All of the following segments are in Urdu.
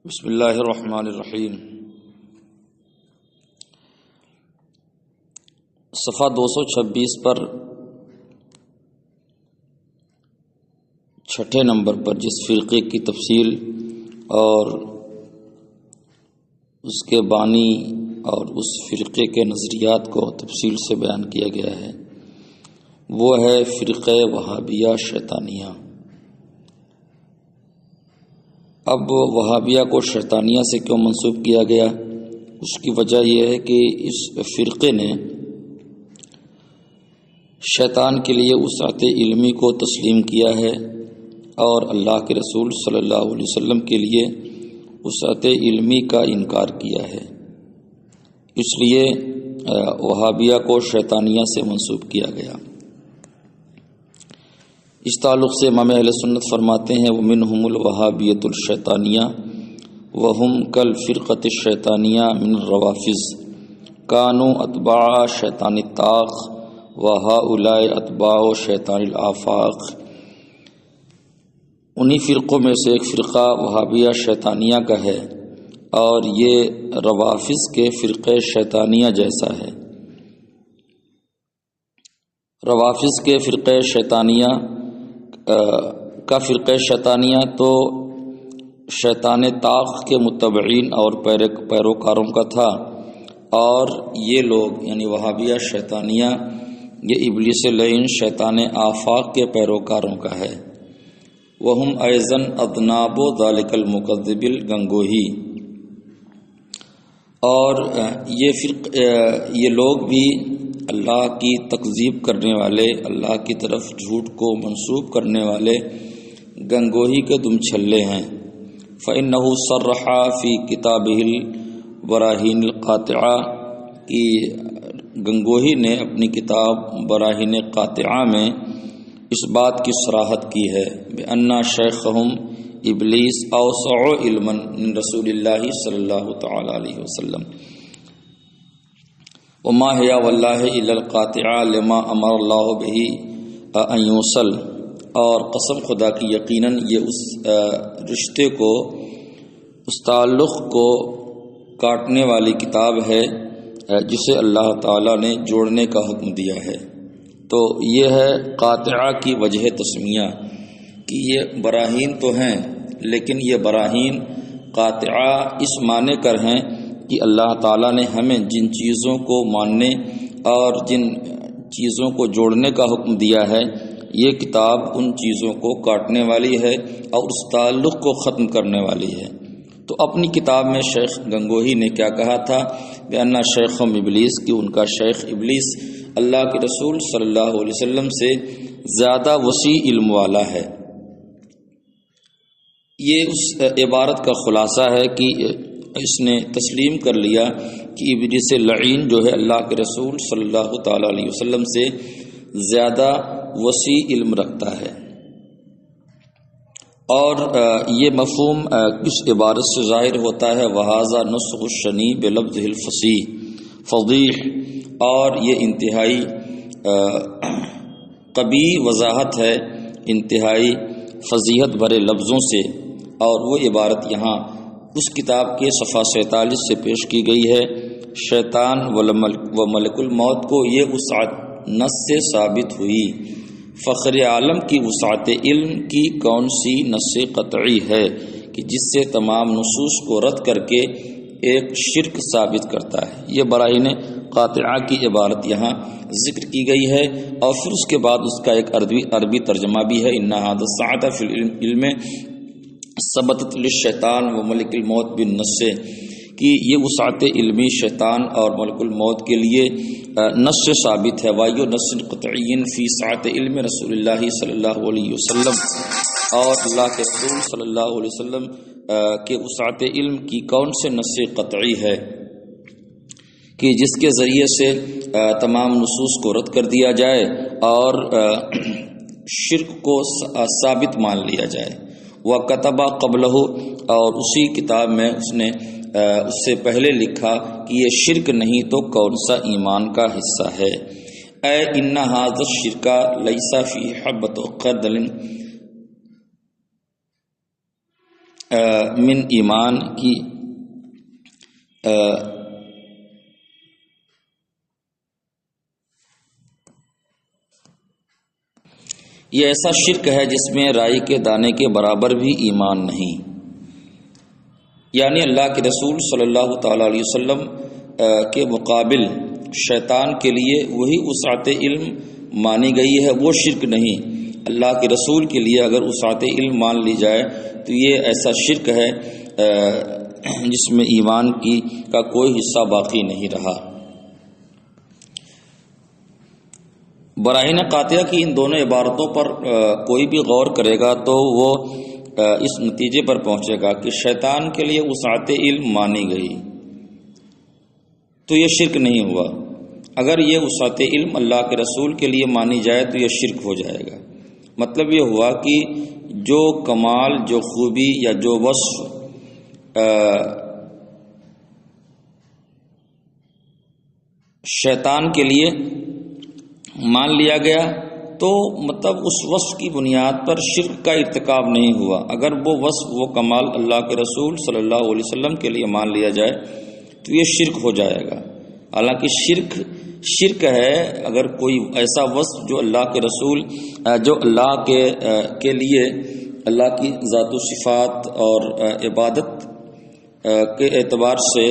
بسم اللہ الرحمن الرحیم۔ صفحہ 226 پر چھٹے نمبر پر جس فرقے کی تفصیل اور اس کے بانی اور اس فرقے کے نظریات کو تفصیل سے بیان کیا گیا ہے وہ ہے فرقہ وہابیہ شیطانیہ۔ اب وہابیہ کو شیطانیہ سے کیوں منسوب کیا گیا؟ اس کی وجہ یہ ہے کہ اس فرقے نے شیطان کے لیے وسعت علمی کو تسلیم کیا ہے اور اللہ کے رسول صلی اللہ علیہ وسلم کے لیے وسعت علمی کا انکار کیا ہے، اس لیے وہابیہ کو شیطانیہ سے منسوب کیا گیا۔ اس تعلق سے امام اہل سنت فرماتے ہیں وَمِنْهُمُ الْوَهَابِيَّةُ الشَّيْطَانِيَّةُ وَهُمْ كَالْفِرْقَةِ الشَّيْطَانِيَّةِ مِنَ الرَّوَافِضِ كَانُوا أَتْبَاعَ شَيْطَانِ الطَّاغِ وَهَؤُلَاءِ أَتْبَاعُ شَيْطَانِ الْآفَاقِ۔ انہی فرقوں میں سے ایک فرقہ وہابیہ شیطانیہ کا ہے اور یہ روافض کے فرقہ شیطانیہ جیسا ہے۔ روافض کے فرقہ شیطانیہ کا فرقہ شیطانیہ تو شیطان طاغ کے متبعین اور پیروکاروں کا تھا، اور یہ لوگ یعنی وہابیہ شیطانیہ یہ ابلیس لعین شیطان آفاق کے پیروکاروں کا ہے۔ وہم ایضاً اذناب ذالک المکذب الگنگوہی، اور یہ لوگ بھی اللہ کی تکذیب کرنے والے، اللہ کی طرف جھوٹ کو منسوب کرنے والے گنگوہی کے دم چھلے ہیں۔ فإنہ صرح فی کتابہ البراہین القاطعہ، کی گنگوہی نے اپنی کتاب براہین قاطعہ میں اس بات کی صراحت کی ہے بأن شیخہم ابلیس اوسع علما من رسول اللہ صلی اللہ تعالی علیہ وسلم وما ہی واللہ الا القاطعہ لما امر اللہ بہ ان یوصل، اور قسم خدا کی یقیناً یہ اس رشتے کو، اس تعلق کو کاٹنے والی کتاب ہے جسے اللہ تعالیٰ نے جوڑنے کا حکم دیا ہے۔ تو یہ ہے قاطعہ کی وجہ تسمیہ کہ یہ براہین تو ہیں لیکن یہ براہین قاطعہ اس معنی کر ہیں کہ اللہ تعالیٰ نے ہمیں جن چیزوں کو ماننے اور جن چیزوں کو جوڑنے کا حکم دیا ہے یہ کتاب ان چیزوں کو کاٹنے والی ہے اور اس تعلق کو ختم کرنے والی ہے۔ تو اپنی کتاب میں شیخ گنگوہی نے کیا کہا تھا بأن شیخہم ابلیس، کہ ان کا شیخ ابلیس اللہ کے رسول صلی اللہ علیہ وسلم سے زیادہ وسیع علم والا ہے۔ یہ اس عبارت کا خلاصہ ہے کہ اس نے تسلیم کر لیا کہ ابلیس لعین جو ہے اللہ کے رسول صلی اللہ تعالی علیہ وسلم سے زیادہ وسیع علم رکھتا ہے، اور یہ مفہوم اس عبارت سے ظاہر ہوتا ہے وہذا نسخ الشنی بلفظہ الفصیح فضیح، اور یہ انتہائی قبیح وضاحت ہے انتہائی فضیحت بھرے لفظوں سے، اور وہ عبارت یہاں اس کتاب کے صفحہ 47 سے پیش کی گئی ہے۔ شیطان و ملک الموت کو یہ وسعت نص سے ثابت ہوئی، فخر عالم کی وسعت علم کی کون سی نص قطعی ہے کہ جس سے تمام نصوص کو رد کر کے ایک شرک ثابت کرتا ہے۔ یہ براہین قاطعہ کی عبارت یہاں ذکر کی گئی ہے، اور پھر اس کے بعد اس کا ایک عربی ترجمہ بھی ہے ان ھذا السعۃ فی العلم ثبتت للشیطان و ملک الموت بالنص، کہ یہ وسعت علمی شیطان اور ملک الموت کے لیے نص سے ثابت ہے۔ وایو نص قطعی فی سعۃ علم رسول اللہ صلی اللہ علیہ وسلم، اور اللہ کے رسول صلی اللہ علیہ وسلم کے وسعت علم کی کون سے نص قطعی ہے کہ جس کے ذریعے سے تمام نصوص کو رد کر دیا جائے اور شرک کو ثابت مان لیا جائے۔ وَكَتَبَ قَبْلَهُ، اور اسی کتاب میں اس نے اس سے پہلے لکھا کہ یہ شرک نہیں تو کون سا ایمان کا حصہ ہے۔ اے ان ھذا الشرک لیس فی حبۃ خردل من ایمان کی یہ ایسا شرک ہے جس میں رائی کے دانے کے برابر بھی ایمان نہیں، یعنی اللہ کے رسول صلی اللہ تعالی علیہ وسلم کے مقابل شیطان کے لیے وہی وسعت علم مانی گئی ہے، وہ شرک نہیں۔ اللہ کے رسول کے لیے اگر وسعت علم مان لی جائے تو یہ ایسا شرک ہے جس میں ایمان کا کوئی حصہ باقی نہیں رہا۔ براہین قاطعہ کی ان دونوں عبارتوں پر کوئی بھی غور کرے گا تو وہ اس نتیجے پر پہنچے گا کہ شیطان کے لیے وسعت علم مانی گئی تو یہ شرک نہیں ہوا، اگر یہ وسعت علم اللہ کے رسول کے لیے مانی جائے تو یہ شرک ہو جائے گا۔ مطلب یہ ہوا کہ جو کمال، جو خوبی یا جو وصف شیطان کے لیے مان لیا گیا تو مطلب اس وصف کی بنیاد پر شرک کا ارتکاب نہیں ہوا۔ اگر وہ وصف، وہ کمال اللہ کے رسول صلی اللہ علیہ وسلم کے لیے مان لیا جائے تو یہ شرک ہو جائے گا۔ حالانکہ شرک ہے اگر کوئی ایسا وصف جو اللہ کے رسول، جو اللہ کے لیے اللہ کی ذات و صفات اور عبادت کے اعتبار سے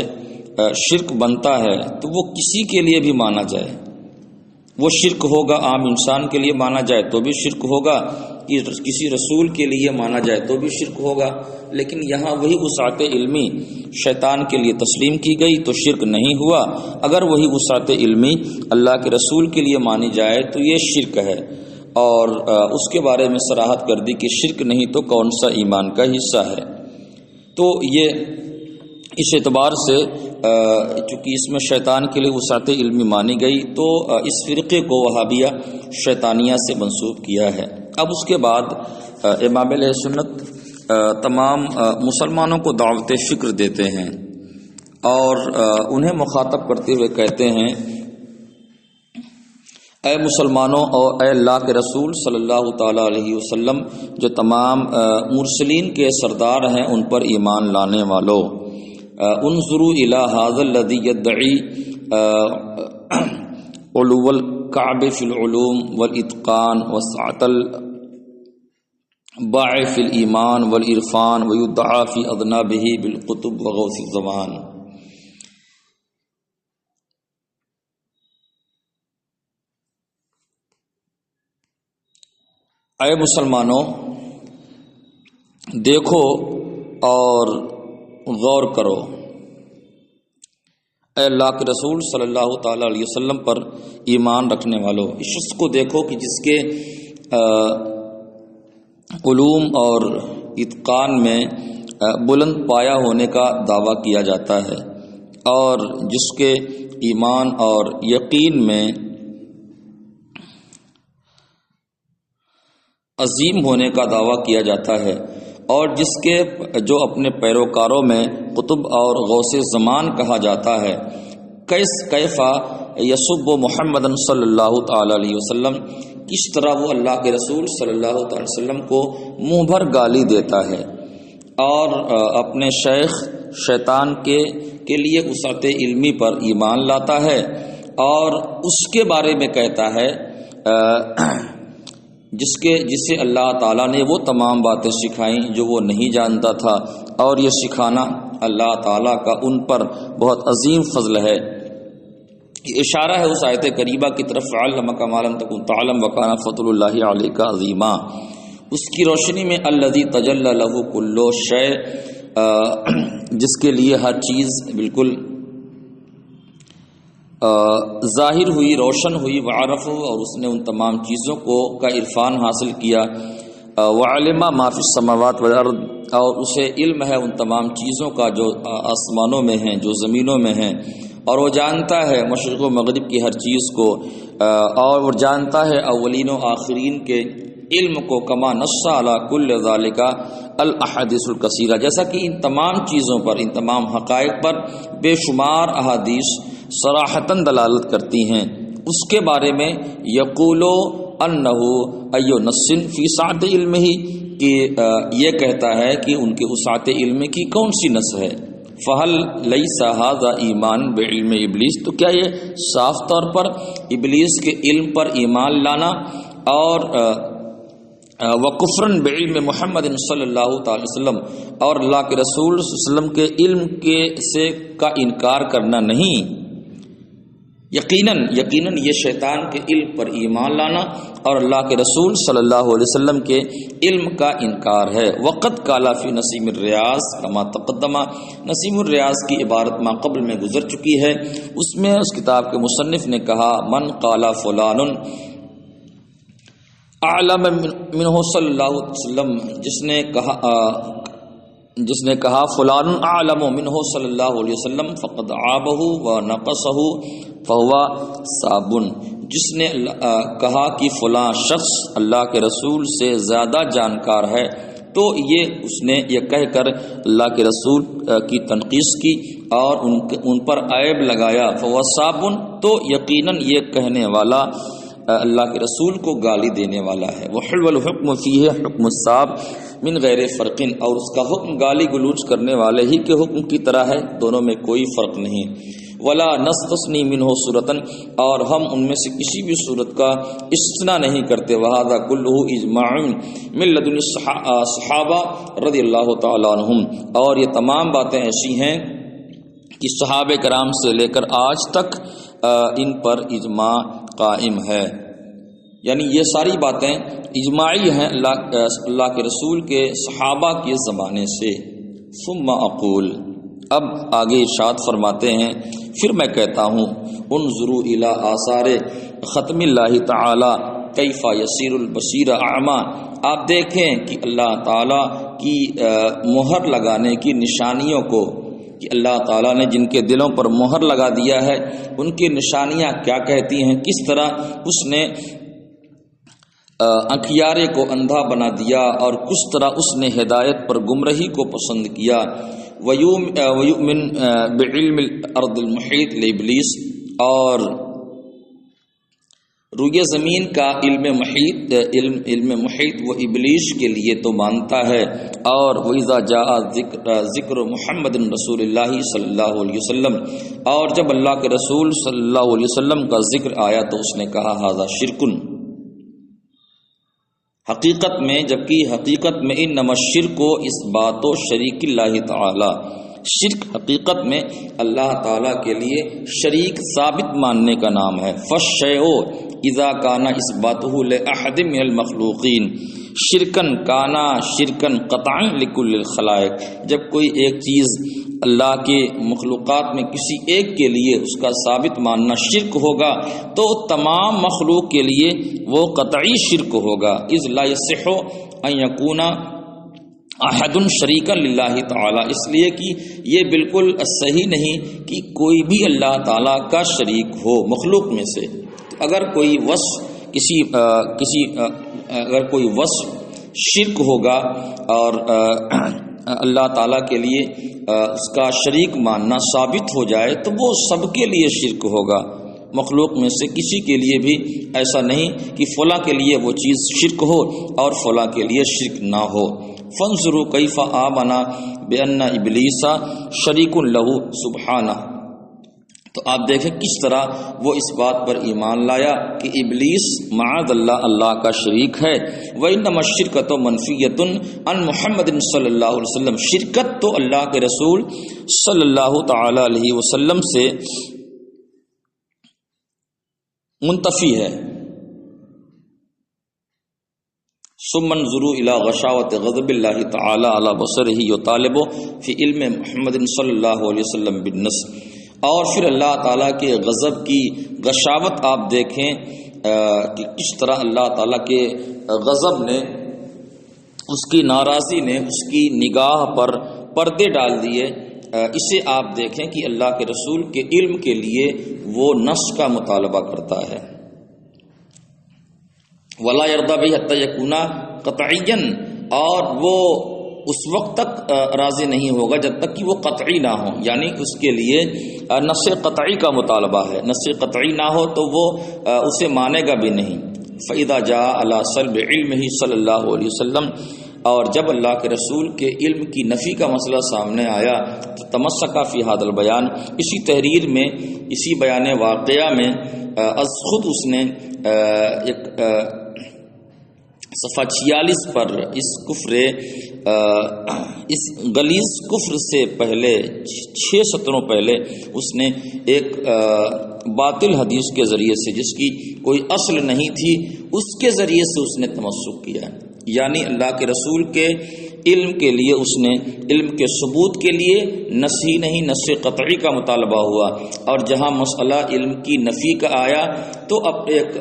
شرک بنتا ہے تو وہ کسی کے لیے بھی مانا جائے، وہ شرک ہوگا۔ عام انسان کے لیے مانا جائے تو بھی شرک ہوگا، کسی رسول کے لیے مانا جائے تو بھی شرک ہوگا، لیکن یہاں وہی وسعت علمی شیطان کے لیے تسلیم کی گئی تو شرک نہیں ہوا۔ اگر وہی وسعت علمی اللہ کے رسول کے لیے مانی جائے تو یہ شرک ہے، اور اس کے بارے میں صراحت کر دی کہ شرک نہیں تو کون سا ایمان کا حصہ ہے۔ تو یہ اس اعتبار سے چونکہ اس میں شیطان کے لیے وسعت علمی مانی گئی تو اس فرقے کو وہابیہ شیطانیہ سے منسوب کیا ہے۔ اب اس کے بعد امام علیہ سنت تمام مسلمانوں کو دعوت فکر دیتے ہیں اور انہیں مخاطب کرتے ہوئے کہتے ہیں، اے مسلمانوں اور اے اللہ کے رسول صلی اللہ تعالی علیہ وسلم جو تمام مرسلین کے سردار ہیں ان پر ایمان لانے والوں، انظروا الی ھذا الذی یدعی علو الکعب فی العلوم والاتقان وسعۃ الباع فی الایمان والعرفان ویدعا فی اذنابہ بالقطب وغوث الزمان۔ اے مسلمانوں، دیکھو اور غور کرو، اے اللہ کے رسول صلی اللہ تعالی علیہ وسلم پر ایمان رکھنے والوں، اس شخص کو دیکھو کہ جس کے علوم اور اتقان میں بلند پایا ہونے کا دعویٰ کیا جاتا ہے، اور جس کے ایمان اور یقین میں عظیم ہونے کا دعویٰ کیا جاتا ہے، اور جس کے جو اپنے پیروکاروں میں قطب اور غوث زمان کہا جاتا ہے، کیفا یسب محمد صلی اللہ تعالی علیہ وسلم، کس طرح وہ اللہ کے رسول صلی اللہ تعالی وسلم کو منہ بھر گالی دیتا ہے اور اپنے شیخ شیطان کے لیے وسعت علمی پر ایمان لاتا ہے، اور اس کے بارے میں کہتا ہے جسے اللہ تعالیٰ نے وہ تمام باتیں سکھائیں جو وہ نہیں جانتا تھا، اور یہ سکھانا اللہ تعالیٰ کا ان پر بہت عظیم فضل ہے۔ یہ اشارہ ہے اس آیت کریمہ کی طرف، علمک ما لم تکن تعلم وکان فضل اللہ علیک عظیما، اس کی روشنی میں الذی تجلی لہ کل شیء، جس کے لیے ہر چیز بالکل ظاہر ہوئی، روشن ہوئی، وعرف، اور اس نے ان تمام چیزوں کا عرفان حاصل کیا، وعلم ما فی السماوات والارض، اور اسے علم ہے ان تمام چیزوں کا جو آسمانوں میں ہیں، جو زمینوں میں ہیں، اور وہ جانتا ہے مشرق و مغرب کی ہر چیز کو، اور وہ جانتا ہے اولین و آخرین کے علم کو، کما نص علی کل ذالک الاحادیث الکثیرہ، جیسا کہ ان تمام چیزوں پر، ان تمام حقائق پر بے شمار احادیث صراحتاً دلالت کرتی ہیں۔ اس کے بارے میں یقولو انہ ایو نص فی سعۃ علمہ، کہ یہ کہتا ہے کہ ان کے وسعت علم کی کون سی نس ہے. فہل لیس ھذا ایمان بعلم ابلیس، تو کیا یہ صاف طور پر ابلیس کے علم پر ایمان لانا اور وکفرن بعلم محمد صلی اللہ تعالی وسلم اور اللہ کے رسول صلی اللہ علیہ وسلم کے علم کا انکار کرنا نہیں؟ یقیناً یہ شیطان کے علم پر ایمان لانا اور اللہ کے رسول صلی اللہ علیہ وسلم کے علم کا انکار ہے. وقت کالا فی نسیم الریاض کما تقدم، نسیم الریاض کی عبارت ما قبل میں گزر چکی ہے. اس میں اس کتاب کے مصنف نے کہا من قال فلان اعلم منہ صلی اللہ علیہ وسلم، جس نے کہا فلان اعلم منہ صلی اللہ علیہ وسلم فقد عابہ ونقصہ فہو صابن، جس نے کہا کہ فلاں شخص اللہ کے رسول سے زیادہ جانکار ہے تو اس نے یہ کہہ کر اللہ کے رسول کی تنقیص کی اور ان پر عیب لگایا. فہو صابن، تو یقیناً یہ کہنے والا اللہ کے رسول کو گالی دینے والا ہے. وحلو الحکم فیہ حکم الصاب من غیر فرقن، اور اس کا حکم گالی گلوچ کرنے والے ہی کے حکم کی طرح ہے، دونوں میں کوئی فرق نہیں. ولا نستثنی منہ صورتن، اور ہم ان میں سے کسی بھی صورت کا استثناء نہیں کرتے. وہذا کلہ اجماع من لدن الصحابہ رضی اللہ تعالی عنہم، اور یہ تمام باتیں ایسی ہیں کہ صحابہ کرام سے لے کر آج تک ان پر اجماع قائم ہے. یعنی یہ ساری باتیں اجماعی ہیں اللہ کے رسول کے صحابہ کے زمانے سے. ثم اقول، اب آگے ارشاد فرماتے ہیں پھر میں کہتا ہوں انظروا الی آثار ختم اللہ تعالی کیف یسیر البصیر اعمی، آپ دیکھیں کہ اللہ تعالی کی مہر لگانے کی نشانیوں کو، کہ اللہ تعالیٰ نے جن کے دلوں پر مہر لگا دیا ہے ان کی نشانیاں کیا کہتی ہیں، کس طرح اس نے انکھیارے کو اندھا بنا دیا اور کس طرح اس نے ہدایت پر گمراہی کو پسند کیا. وَيُؤْمِن بِعِلْمِ الْأَرْضِ الْمُحِيطِ لِإِبْلِيسِ، اور روئے زمین کا علم محیط وہ ابلیس کے لیے تو مانتا ہے. اور وَإِذَا جَاءَ ذِكْرُ مُحَمَّدٍ رسول اللہ صلی اللہ علیہ وسلم، اور جب اللہ کے رسول صلی اللہ علیہ وسلم کا ذکر آیا تو اس نے کہا ھذا شرکن، حقیقت میں انما الشرک اثبات شریک اللہ تعالی، شرک حقیقت میں اللہ تعالیٰ کے لیے شریک ثابت ماننے کا نام ہے. فالشیء اذا کان اثباتہ لاحد من المخلوقین شرکن کانا شرکن قطعا لکل الخلائق، جب کوئی ایک چیز اللہ کے مخلوقات میں کسی ایک کے لیے اس کا ثابت ماننا شرک ہوگا تو تمام مخلوق کے لیے وہ قطعی شرک ہوگا. اذ لا یصح ان یکون احد شریکا للہ تعالی، اس لیے کہ یہ بالکل صحیح نہیں کہ کوئی بھی اللہ تعالیٰ کا شریک ہو مخلوق میں سے. اگر کوئی وصف شرک ہوگا اور اللہ تعالیٰ کے لیے اس کا شریک ماننا ثابت ہو جائے تو وہ سب کے لیے شرک ہوگا، مخلوق میں سے کسی کے لیے بھی ایسا نہیں کہ فلاں کے لیے وہ چیز شرک ہو اور فلاں کے لیے شرک نہ ہو. فانظروا کیف آمن بان ابلیس شریک لہ سبحانہ، تو آپ دیکھیں کس طرح وہ اس بات پر ایمان لایا کہ ابلیس معاذ اللہ اللہ کا شریک ہے. وَإِنَّمَا الشِّرْكَةُ مَنْفِيَّةٌ عَنْ مُحَمَّدٍ صلی اللہ علیہ وسلم، شرکت تو اللہ کے رسول صلی اللہ تعالی علیہ وسلم سے منتفی ہے. ثم انظروا الى غشاوة غضب اللہ تعالی علی بصرہ یطالب فی علم محمد صلی اللہ علیہ وسلم بالنص، اور پھر اللہ تعالیٰ کے غضب کی غشاوت آپ دیکھیں کہ کس طرح اللہ تعالیٰ کے غضب نے، اس کی ناراضی نے اس کی نگاہ پر پردے ڈال دیے. اسے آپ دیکھیں کہ اللہ کے رسول کے علم کے لیے وہ نص کا مطالبہ کرتا ہے. ولا یرضی بہ حتی یکون قطعیا، اور وہ اس وقت تک راضی نہیں ہوگا جب تک کہ وہ قطعی نہ ہو، یعنی اس کے لیے نص قطعی کا مطالبہ ہے. نص قطعی نہ ہو تو وہ اسے مانے گا بھی نہیں. فَإِذَا جَاءَ عَلَى سَلْبِ عِلْمِهِ صلی اللہ علیہ وسلم، اور جب اللہ کے رسول کے علم کی نفی کا مسئلہ سامنے آیا تو تمسکا فی ھذا البیان، اسی تحریر میں، اسی بیان واقعہ میں از خود اس نے ایک صفحہ 46 پر اس غلیظ کفر سے پہلے 6 سطروں پہلے اس نے ایک باطل حدیث کے ذریعے سے، جس کی کوئی اصل نہیں تھی، اس کے ذریعے سے اس نے تمسک کیا، یعنی اللہ کے رسول کے علم کے لیے اس نے علم کے ثبوت کے لیے نصی نہیں، نص قطعی کا مطالبہ ہوا، اور جہاں مسئلہ علم کی نفی کا آیا تو اب ایک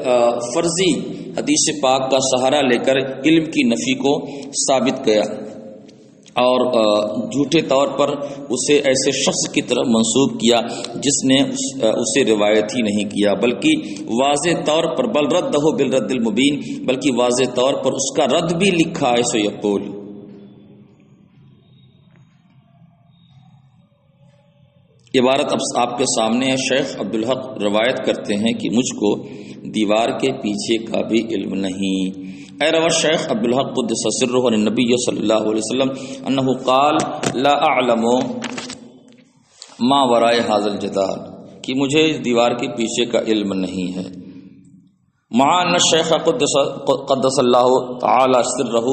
فرضی حدیث پاک کا سہارا لے کر علم کی نفی کو ثابت کیا، اور جھوٹے طور پر اسے ایسے شخص کی طرف منسوب کیا جس نے اسے روایت ہی نہیں کیا، بلکہ واضح طور پر بل ردہ بالرد المبین، بلکہ واضح طور پر اس کا رد بھی لکھا ہے، سو یقول عبارت اب آپ کے سامنے ہے۔ شیخ عبدالحق روایت کرتے ہیں کہ مجھ کو دیوار کے پیچھے کا بھی علم نہیں۔ اے روى الشیخ عبدالحق قدس سرہ عن النبی صلی اللہ علیہ وسلم انہ قال لا اعلم ما وراء هذا الجدار، کہ مجھے دیوار کے پیچھے کا علم نہیں ہے۔ مع ان الشیخ قدس اللہ تعالی سرہ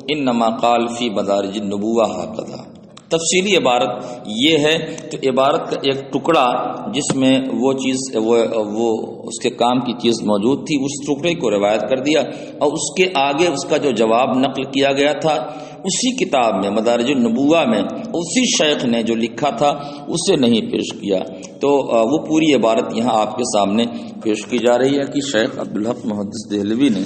انما قال فی مدارج النبوہ هكذا۔ تفصیلی عبارت یہ ہے کہ عبارت کا ایک ٹکڑا جس میں وہ چیز وہ اس کے کام کی چیز موجود تھی، اس ٹکڑے کو روایت کر دیا، اور اس کے آگے اس کا جو جواب نقل کیا گیا تھا اسی کتاب میں مدارج النبوہ میں اسی شیخ نے جو لکھا تھا اسے نہیں پیش کیا۔ تو وہ پوری عبارت یہاں آپ کے سامنے پیش کی جا رہی ہے کہ شیخ عبدالحق محدث دہلوی نے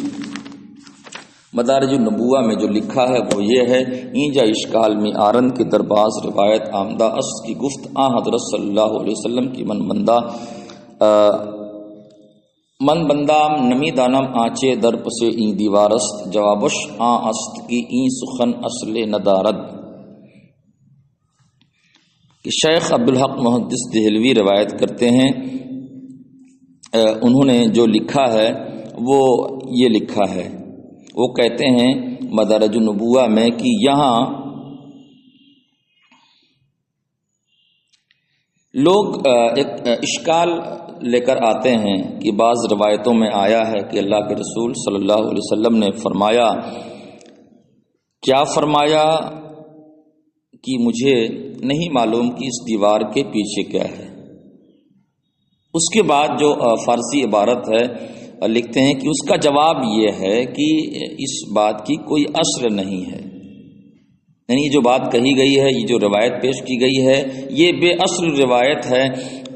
مدارج النبوہ میں جو لکھا ہے وہ یہ ہے، اینجا اشکال میں آرند کی درباز روایت آمدہ اصل کی گفت حضرت صلی اللہ علیہ وسلم کی من بندام نمی دانم آنچے در پسے این دیوارست جوابش است کی این سخن اصل ندارد۔ کہ شیخ عبدالحق محدث دہلوی روایت کرتے ہیں، انہوں نے جو لکھا ہے وہ یہ لکھا ہے، وہ کہتے ہیں مدارج النبوہ میں کہ یہاں لوگ ایک اشکال لے کر آتے ہیں کہ بعض روایتوں میں آیا ہے کہ اللہ کے رسول صلی اللہ علیہ وسلم نے فرمایا، کیا فرمایا کہ مجھے نہیں معلوم کہ اس دیوار کے پیچھے کیا ہے۔ اس کے بعد جو فارسی عبارت ہے لکھتے ہیں کہ اس کا جواب یہ ہے کہ اس بات کی کوئی اصل نہیں ہے، یعنی یہ جو بات کہی گئی ہے، یہ جو روایت پیش کی گئی ہے یہ بے اصل روایت ہے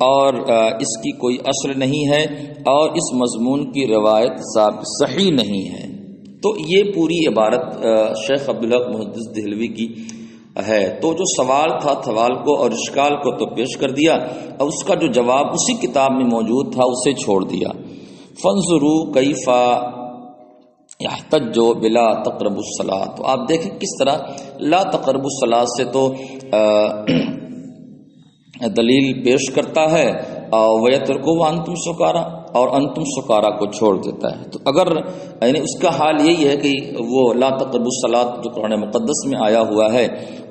اور اس کی کوئی اصل نہیں ہے، اور اس مضمون کی روایت صحیح نہیں ہے۔ تو یہ پوری عبارت شیخ عبدالحق محدث دہلوی کی ہے۔ تو جو سوال تھا سوال کو اور اشکال کو تو پیش کر دیا، اور اس کا جو جواب اسی کتاب میں موجود تھا اسے چھوڑ دیا۔ فانظروا کیف یحتج بلا تقربوا الصلاۃ، تو آپ دیکھیں کس طرح لا تقربوا الصلاۃ سے تو دلیل پیش کرتا ہے، ویترکوا وانتم سکارا، اور انتم سکارا کو چھوڑ دیتا ہے۔ تو اگر یعنی اس کا حال یہی ہے کہ وہ لا تقربوا الصلاۃ جو قرآن مقدس میں آیا ہوا ہے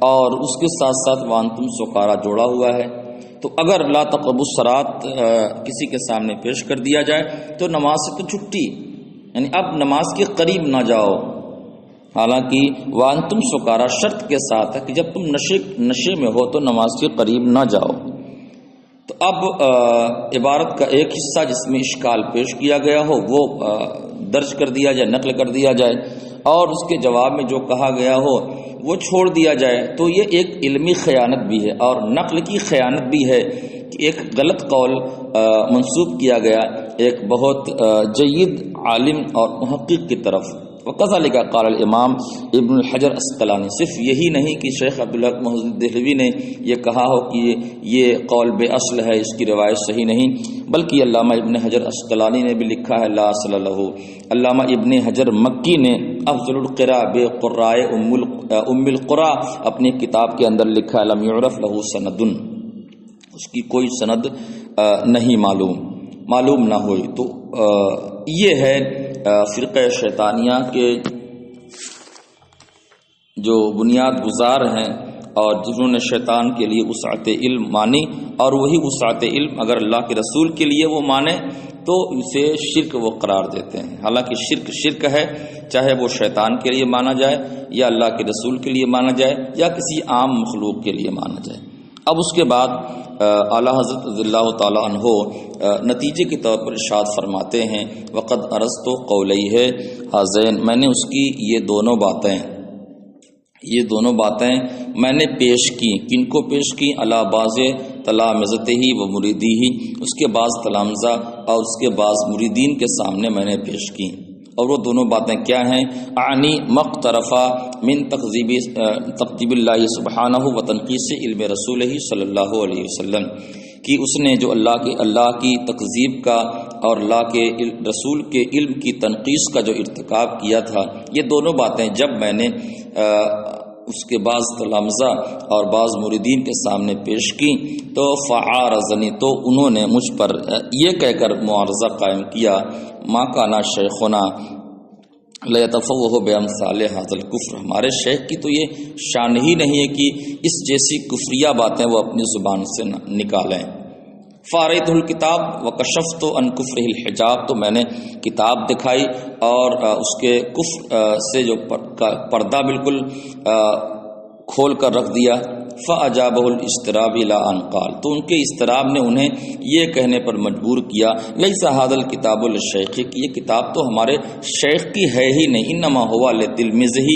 اور اس کے ساتھ ساتھ وانتم سکارا جوڑا ہوا ہے، تو اگر لا تقربوا الصلاۃ کسی کے سامنے پیش کر دیا جائے تو نماز سے تو چھٹی، یعنی اب نماز کے قریب نہ جاؤ، حالانکہ وانتم سکارا شرط کے ساتھ ہے کہ جب تم نشے میں ہو تو نماز کے قریب نہ جاؤ۔ تو اب عبارت کا ایک حصہ جس میں اشکال پیش کیا گیا ہو وہ درج کر دیا جائے، نقل کر دیا جائے، اور اس کے جواب میں جو کہا گیا ہو وہ چھوڑ دیا جائے، تو یہ ایک علمی خیانت بھی ہے اور نقل کی خیانت بھی ہے کہ ایک غلط قول منسوب کیا گیا ایک بہت جید عالم اور محقق کی طرف۔ وکذالک قال الامام ابن الحجر اسقلانی، صرف یہی نہیں کہ شیخ عبدالحق محدث دہلوی نے یہ کہا ہو کہ یہ قول بے اصل ہے، اس کی روایت صحیح نہیں، بلکہ علامہ ابن حجر اسقلانی نے بھی لکھا ہے لا اصل لہ۔ علامہ ابن حجر مکی نے افضل القراء بقراء ام القرى اپنی کتاب کے اندر لکھا لم یعرف لہ سند، اس کی کوئی سند نہیں معلوم نہ ہوئی۔ تو یہ ہے فرقہ شیطانیہ کے جو بنیاد گزار ہیں اور جنہوں نے شیطان کے لیے وسعت علم مانی، اور وہی وسعت علم اگر اللہ کے رسول کے لیے وہ مانے تو اسے شرک وہ قرار دیتے ہیں۔ حالانکہ شرک شرک ہے، چاہے وہ شیطان کے لیے مانا جائے یا اللہ کے رسول کے لیے مانا جائے یا کسی عام مخلوق کے لیے مانا جائے۔ اب اس کے بعد اعلیٰ حضرت رضی اللہ تعالیٰ عنہ نتیجے کے طور پر ارشاد فرماتے ہیں وقد ارست قولیہ حاذین، میں نے اس کی یہ دونوں باتیں میں نے پیش کی۔ کن کو پیش کی؟ علی بعض تلامذتہ ہی و مریدی ہی، اس کے بعض تلامذہ اور اس کے بعض مریدین کے سامنے میں نے پیش کی۔ اور وہ دونوں باتیں کیا ہیں؟ اعنی مقترفہ من تقذیب اللہ سبحانہ و تنقیص علم رسول صلی اللہ علیہ وسلم، کہ اس نے جو اللہ کی تکذیب کا اور اللہ کے رسول کے علم کی تنقیص کا جو ارتکاب کیا تھا، یہ دونوں باتیں جب میں نے اس کے بعض تلامذہ اور بعض مریدین کے سامنے پیش کی تو فعارضنی، تو انہوں نے مجھ پر یہ کہہ کر معارضہ قائم کیا، ما کانا شیخنا لیتفوہ بامثال ھذا الکفر، ہمارے شیخ کی تو یہ شان ہی نہیں ہے کہ اس جیسی کفریہ باتیں وہ اپنی زبان سے نکالیں۔ فاريت الکتاب وکشفت عن کفرہ الحجاب، تو میں نے کتاب دکھائی اور اس کے کفر سے جو پردہ بالکل کھول کر رکھ دیا۔ فاجابہ الاضطراب الی ان قال، تو ان کے اضطراب نے انہیں یہ کہنے پر مجبور کیا لیس ھذا الکتاب للشیخ، کہ یہ کتاب تو ہمارے شیخ کی ہے ہی نہیں، انما ہوا لتلمذہ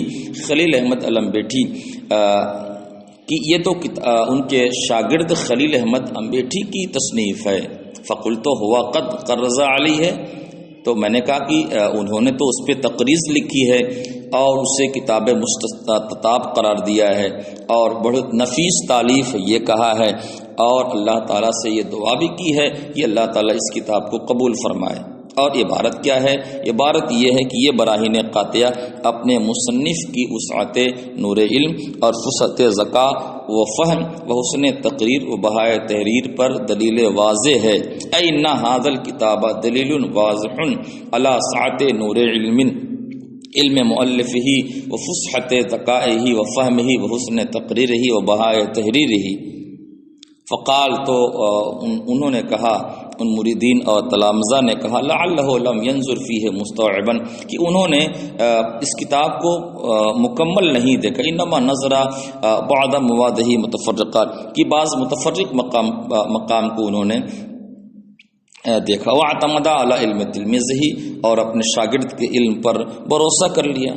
خلیل احمد علمبیٹھی، کہ یہ تو ان کے شاگرد خلیل احمد امبیٹھی کی تصنیف ہے۔ فقلت ہوا قد قرض علی ہے، تو میں نے کہا کہ انہوں نے تو اس پہ تقریض لکھی ہے اور اسے کتاب مستطاب قرار دیا ہے اور بہت نفیس تالیف یہ کہا ہے، اور اللہ تعالیٰ سے یہ دعا بھی کی ہے کہ اللہ تعالیٰ اس کتاب کو قبول فرمائے۔ اور عبارت کیا ہے؟ عبارت یہ ہے کہ یہ براہین قاطعہ اپنے مصنف کی وسعت نور علم اور فسعت ذکا و فہم و حسن تقریر و بہائے تحریر پر دلیل واضح ہے۔ اے ان ھذا الکتاب دلیل واضح علی سعت نور علم مؤلفہ و فسحت ذکائہ و فہمہ و حسن تقریرہ و بہائے تحریرہ۔ فقال، تو انہوں نے کہا، ان مریدین اور تلامذہ نے کہا، لعلہ لم ينظر فیہ مستوعبا، کہ انہوں نے اس کتاب کو مکمل نہیں دیکھا، انما نظر بعض موادہ متفرقہ، کہ بعض متفرق مقام کو انہوں نے دیکھا۔ واعتمد علی علم تلمیذہ، اور اپنے شاگرد کے علم پر بھروسہ کر لیا۔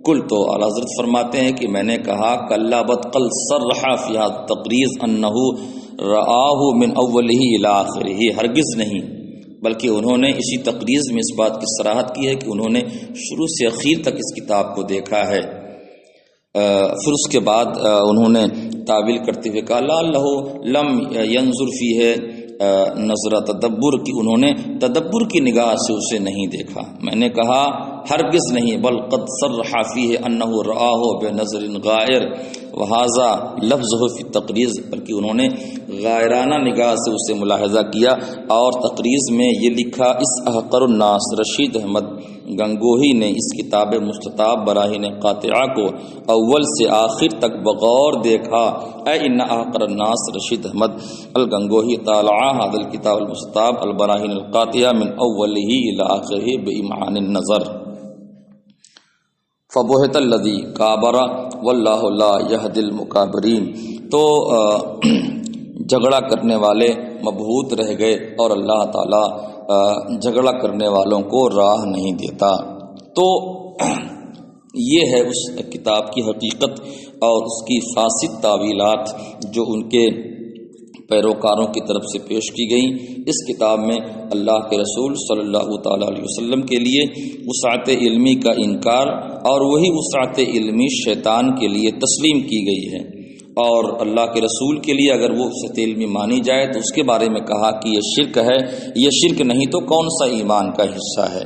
کل، تو اعلیٰ حضرت فرماتے ہیں کہ میں نے کہا کلا بد قل صرح فی ھذا التقریض انہ رآہ من اولہ الی آخرہ، ہرگز نہیں، بلکہ انہوں نے اسی تقریض میں اس بات کی صراحت کی ہے کہ انہوں نے شروع سے اخیر تک اس کتاب کو دیکھا ہے۔ پھر اس کے بعد انہوں نے تعویل کرتے ہوئے کہا لعلہ لم ینظر فیہ نظر تدبر، کی انہوں نے تدبر کی نگاہ سے اسے نہیں دیکھا۔ میں نے کہا ہرگز نہیں، بل قد صرح فیہ انہ رآہ بنظر غائر وہذا لفظہ فی التقریض، بلکہ انہوں نے غائرانہ نگاہ سے اسے ملاحظہ کیا اور تقریض میں یہ لکھا، اس احقر الناس رشید احمد گنگوہی نے اس کتاب مستطاب براہین قاطعہ کو اول سے آخر تک بغور دیکھا۔ اے ان احقر الناس رشید احمد الگنگوہی طالع ھذا الکتاب المستطاب البراہین القاطعہ من اولہ الی آخرہ بامعان النظر، فبہت الذی کابر واللہ لا یہدی المکابرین، تو جھگڑا کرنے والے مبہوت رہ گئے اور اللہ تعالیٰ جھگڑا کرنے والوں کو راہ نہیں دیتا۔ تو یہ ہے اس کتاب کی حقیقت اور اس کی فاسد تعویلات جو ان کے پیروکاروں کی طرف سے پیش کی گئیں۔ اس کتاب میں اللہ کے رسول صلی اللہ تعالیٰ علیہ وسلم کے لیے وسعت علمی کا انکار اور وہی وسعت علمی شیطان کے لیے تسلیم کی گئی ہے، اور اللہ کے رسول کے لیے اگر وہ وسعت علمی مانی جائے تو اس کے بارے میں کہا کہ یہ شرک ہے، یہ شرک نہیں تو کون سا ایمان کا حصہ ہے۔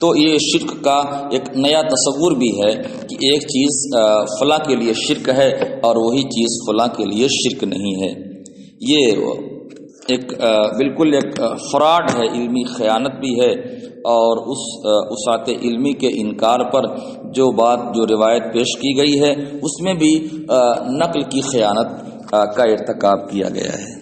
تو یہ شرک کا ایک نیا تصور بھی ہے کہ ایک چیز فلاں کے لیے شرک ہے اور وہی چیز فلاں کے لیے شرک نہیں ہے۔ یہ بالکل ایک فراڈ ہے، علمی خیانت بھی ہے، اور اس وسعت علمی کے انکار پر جو روایت پیش کی گئی ہے اس میں بھی نقل کی خیانت کا ارتکاب کیا گیا ہے۔